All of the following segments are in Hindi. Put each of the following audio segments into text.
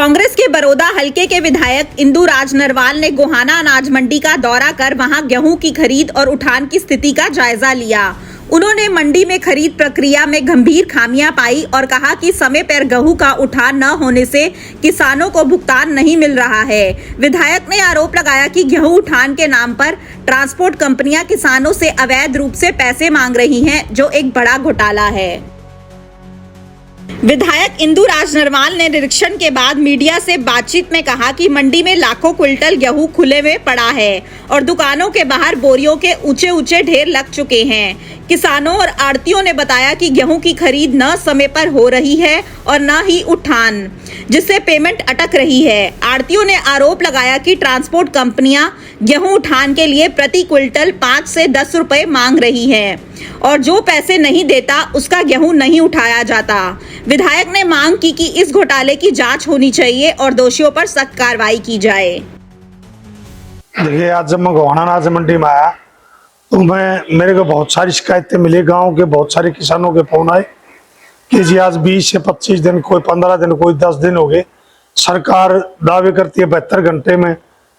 कांग्रेस के बरोदा हलके के विधायक इंदु राज नरवाल ने गोहाना अनाज मंडी का दौरा कर वहां गेहूं की खरीद और उठान की स्थिति का जायजा लिया। उन्होंने मंडी में खरीद प्रक्रिया में गंभीर खामियां पाई और कहा कि समय पर गेहूं का उठान न होने से किसानों को भुगतान नहीं मिल रहा है। विधायक ने आरोप लगाया कि गेहूं उठान के नाम पर ट्रांसपोर्ट कंपनियां किसानों से अवैध रूप से पैसे मांग रही हैं, जो एक बड़ा घोटाला है। विधायक इंदु राज नरवाल ने निरीक्षण के बाद मीडिया से बातचीत में कहा कि मंडी में लाखों क्विंटल गेहूं खुले में पड़ा है और दुकानों के बाहर बोरियों के ऊंचे ऊंचे ढेर लग चुके हैं। किसानों और आड़तियों ने बताया कि गेहूं की खरीद न समय पर हो रही है और न ही उठान, जिससे पेमेंट अटक रही है। आड़तियों ने आरोप लगाया कि ट्रांसपोर्ट कंपनियां गेहूं उठान के लिए प्रति क्विंटल 5 से 10 रुपए मांग रही हैं और जो पैसे नहीं देता उसका गेहूं नहीं उठाया जाता। विधायक ने मांग की कि इस घोटाले की जांच होनी चाहिए और दोषियों पर सख्त कार्रवाई की जाए। देखिए, आज जब मैं गोहाना अनाज मंडी में आया तो मेरे को बहुत सारी शिकायतें मिली। गांव के बहुत सारे किसानों के फोन आए कि जी आज 20 से 25 दिन, कोई 15 दिन, कोई 10 दिन हो गए। सरकार दावे करती है 72 घंटे में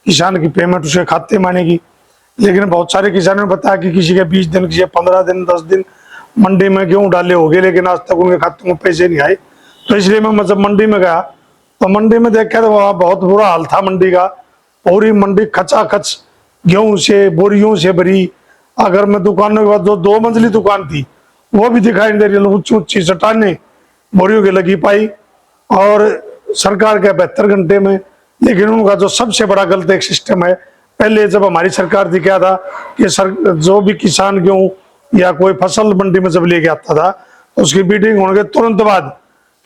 किसान की पेमेंट उसके खाते में आनेगी, लेकिन बहुत सारे किसानों ने बताया कि किसी के 20 दिन, किसी के 15 दिन, 10 दिन मंडी में गेहूं डाले हो गए, लेकिन आज तक उनके खाते में पैसे नहीं आए। तो इसलिए मैं जब मंडी में गया तो मंडी में देखा तो वहाँ बहुत बुरा हाल था मंडी का। पूरी मंडी खचाखच गेहूं से, बोरियों से भरी। अगर मैं दुकानों के बाद जो 2 मंजिली दुकान थी वो भी दिखाई नहीं दे रही, ऊंची ऊंची चट्टाने बोरियों की लगी पाई। और सरकार के 72 घंटे में, लेकिन उनका जो सबसे बड़ा गलत एक सिस्टम है, पहले जब हमारी सरकार थी क्या था कि जो भी किसान गेहूं या कोई फसल मंडी में जब लेके आता था तो उसकी बीडिंग होने के तुरंत बाद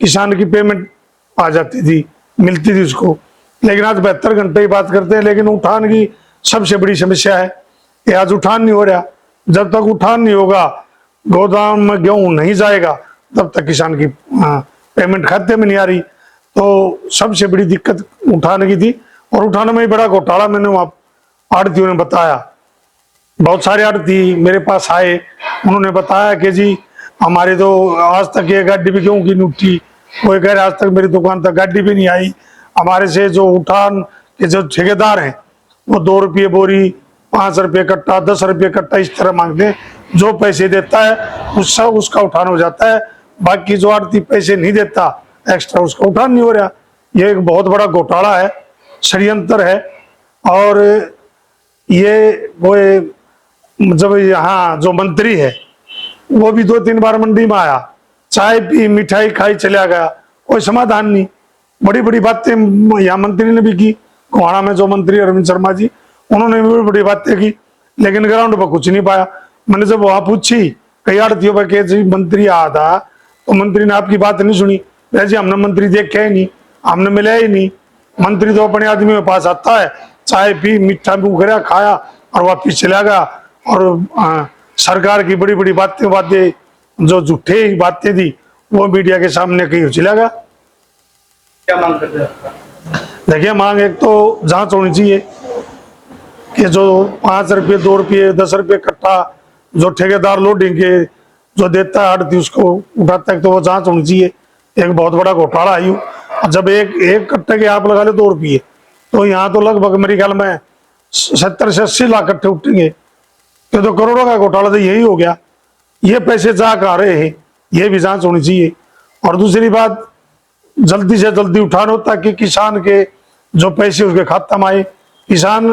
किसान की पेमेंट आ जाती थी, मिलती थी उसको। लेकिन आज 72 घंटे की बात करते हैं, लेकिन उठान की सबसे बड़ी समस्या है कि आज उठान नहीं हो रहा। जब तक उठान नहीं होगा, गोदाम में गेहूं नहीं जाएगा, तब तक किसान की पेमेंट खाते में नहीं आ रही। तो सबसे बड़ी दिक्कत उठाने की थी और उठाने में ही बड़ा घोटाला मैंने वहां आड़तियों ने बताया। बहुत सारे आड़ती मेरे पास आए, उन्होंने बताया कि जी हमारे तो आज तक ये गाड़ी भी गेहूं की नहीं उठी। कोई कह रहे आज तक मेरी दुकान तक गाड़ी भी नहीं आई। हमारे से जो उठान के जो ठेकेदार हैं वो 2 रुपये बोरी, 5 रुपये कट्टा, 10 रुपये कट्टा इस तरह मांगते हैं। जो पैसे देता है उसका उठान हो जाता है, बाकी जो आड़ती पैसे नहीं देता एक्स्ट्रा उसका उठान नहीं हो रहा। ये एक बहुत बड़ा घोटाला है, षड्यंत्र है। और ये वो जब यहाँ जो मंत्री है वो भी 2-3 बार मंडी में आया, चाय पी, मिठाई खाई, चला गया, कोई समाधान नहीं। बड़ी बड़ी बातें यहाँ मंत्री ने भी की। गोहाना में जो मंत्री अरविंद शर्मा जी, उन्होंने भी बड़ी बातें की, लेकिन ग्राउंड पर कुछ नहीं पाया। मैंने जब वहां पूछी कई आड़तियों पर कि जी मंत्री आया था तो मंत्री ने आपकी बात नहीं सुनी। जी हमने मंत्री देखा ही नहीं, हमने मिला ही नहीं। मंत्री तो अपने आदमी के पास आता है, चाय पी, मीठा मुँह खाया और वापिस चला गया। और सरकार की बड़ी बड़ी बातें जो झूठे बातें थी वो मीडिया के सामने कहीं चला गया। क्या मांग करते हैं? देखिए, मांग एक तो जांच होनी चाहिए कि जो 5 रुपये, 2 रुपये, 10 रुपये कट्टा जो ठेकेदार लोडिंग के जो देता है आड़ती उसको उठाता है, तो वो जांच होनी चाहिए। एक बहुत बड़ा घोटाला है। जब एक कट्टे के आप लगा ले 2 रुपये, तो यहाँ तो लगभग मेरे ख्याल में 70 से 80 लाख कट्टे उठेंगे। तो करोड़ों का घोटाला तो यही हो गया। ये पैसे जा कहाँ रहे हैं, ये भी जांच होनी चाहिए। और दूसरी बात, जल्दी से जल्दी उठान हो ताकि किसान के जो पैसे उसके खाते में आए। किसान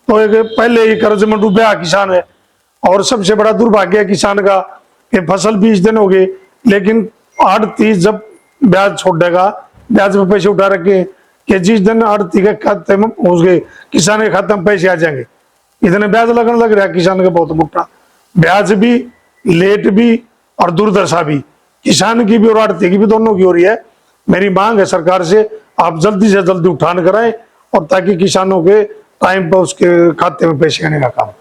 तो एक पहले ही कर्ज में डूबा किसान है। और सबसे बड़ा दुर्भाग्य है किसान का कि फसल 20 दिन हो गए, लेकिन आड़ती जब ब्याज छोड़ देगा, ब्याज में पैसे उठा रखे कि जिस दिन आड़ती के खाते में उसके किसान के खाते में पैसे आ जाएंगे, इतने ब्याज लगने लग रहा है किसान का बहुत मोटा। ब्याज भी, लेट भी और दुर्दशा भी किसान की भी और आड़ती की भी, दोनों की हो रही है। मेरी मांग है सरकार से, आप जल्दी से जल्दी उठान कराएं और ताकि किसानों के टाइम पर उसके खाते में पैसे आने का काम।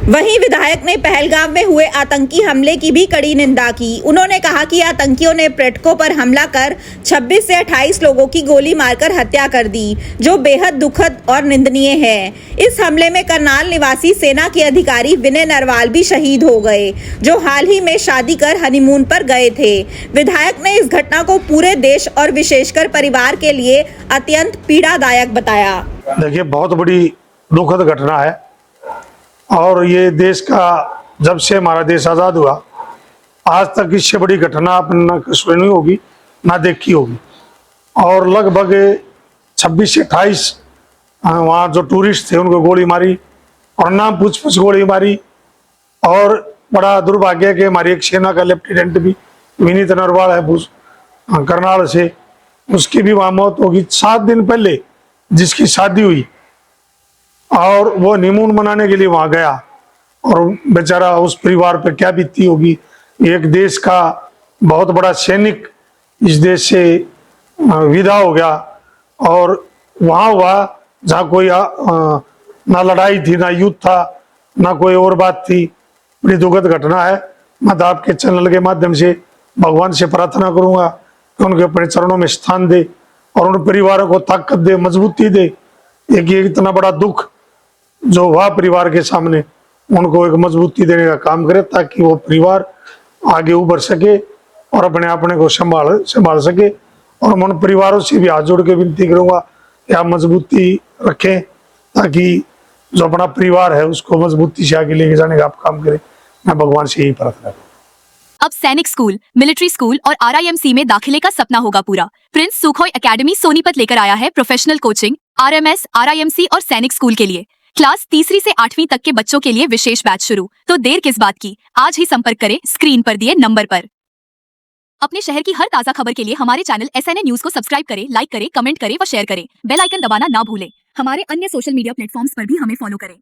वहीं विधायक ने पहलगाम में हुए आतंकी हमले की भी कड़ी निंदा की। उन्होंने कहा कि आतंकियों ने पर्यटकों पर हमला कर 26 से 28 लोगों की गोली मारकर हत्या कर दी, जो बेहद दुखद और निंदनीय है। इस हमले में करनाल निवासी सेना के अधिकारी विनय नरवाल भी शहीद हो गए, जो हाल ही में शादी कर हनीमून पर गए थे। विधायक ने इस घटना को पूरे देश और विशेषकर परिवार के लिए अत्यंत पीड़ादायक बताया। देखिए, बहुत बड़ी दुखद घटना है और ये देश का, जब से हमारा देश आज़ाद हुआ आज तक इससे बड़ी घटना आपने ना सुनी होगी ना देखी होगी। और लगभग 26 से 28 वहाँ जो टूरिस्ट थे उनको गोली मारी और नाम पूछ गोली मारी। और बड़ा दुर्भाग्य है कि हमारी एक सेना का लेफ्टिनेंट भी विनीत नरवाल है करनाल से, उसकी भी वहाँ मौत होगी 7 दिन पहले, जिसकी शादी हुई और वो हनीमून मनाने के लिए वहां गया। और बेचारा उस परिवार पर क्या बीती होगी। एक देश का बहुत बड़ा सैनिक इस देश से विदा हो गया और वहां हुआ जहाँ कोई ना लड़ाई थी, ना युद्ध था, ना कोई और बात थी। बड़ी दुखद घटना है। मैं तो आपके चैनल के माध्यम से भगवान से प्रार्थना करूंगा कि उनके अपने चरणों में स्थान दे और उन परिवारों को ताकत दे, मजबूती दे। एक ये इतना बड़ा दुख जो हुआ परिवार के सामने, उनको एक मजबूती देने का काम करे ताकि वो परिवार आगे उभर सके और अपने को संभाल सके। और मैं उन परिवारों से भी हाथ जोड़ के विनती करूंगा कि आप मजबूती रखें ताकि जो अपना परिवार है उसको मजबूती से आगे लेके जाने का आप काम करें। मैं भगवान से यही प्रार्थना करूँ। अब सैनिक स्कूल, मिलिट्री स्कूल और RIMC में दाखिले का सपना होगा पूरा। प्रिंस सुखोई एकेडमी सोनीपत लेकर आया है प्रोफेशनल कोचिंग RMS, RIMC और सैनिक स्कूल के लिए। क्लास 3री से 8वीं तक के बच्चों के लिए विशेष बैच शुरू। तो देर किस बात की, आज ही संपर्क करें स्क्रीन पर दिए नंबर पर। अपने शहर की हर ताजा खबर के लिए हमारे चैनल SNA न्यूज को सब्सक्राइब करें, लाइक करें, कमेंट करें व शेयर करें। बेल आइकन दबाना ना भूलें। हमारे अन्य सोशल मीडिया प्लेटफॉर्म्स पर भी हमें फॉलो करें।